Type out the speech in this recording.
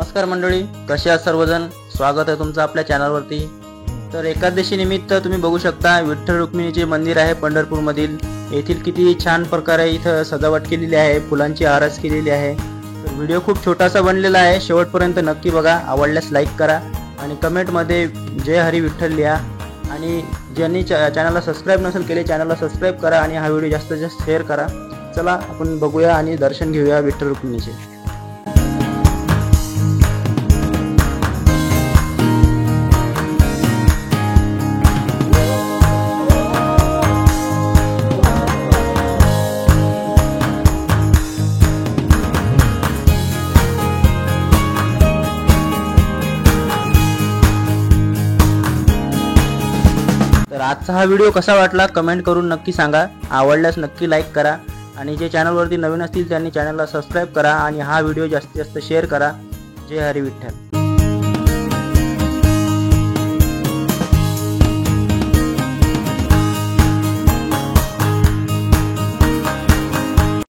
नमस्कार मंडळी, कसे आहात सर्वजण? स्वागत आहे तुमचं आपल्या चॅनलवरती। तर एकादशी निमित्त तुम्ही बघू शकता विठ्ठल रुक्मिणीचे मंदिर आहे पंढरपूर मधील। येथील किती छान प्रकारे इथं सजावट केलेली आहे, फुलांची आरास केलेली आहे। तर व्हिडिओ खूप छोटासा बनलेला आहे, शेवटपर्यंत नक्की बघा। आवडल्यास लाईक करा आणि कमेंट मध्ये जय हरी विठ्ठल लिहा। आणि ज्यांनी चॅनलला सबस्क्राइब नसेल केले चॅनलला सबस्क्राइब करा आणि हा व्हिडिओ जास्तीत जास्त शेअर करा। चला आपण बघूया आणि दर्शन घेऊया विठ्ठल रुक्मिणीचे। तर आजचा हा व्हिडिओ कसा वाटला कमेंट करून नक्की सांगा। आवडल्यास नक्की लाईक करा आणि जे चॅनलवरती नवीन असतील त्यांनी चॅनलला सबस्क्राइब करा आणि हा व्हिडिओ जास्तीत जास्त शेअर करा। जय हरी विठ्ठल।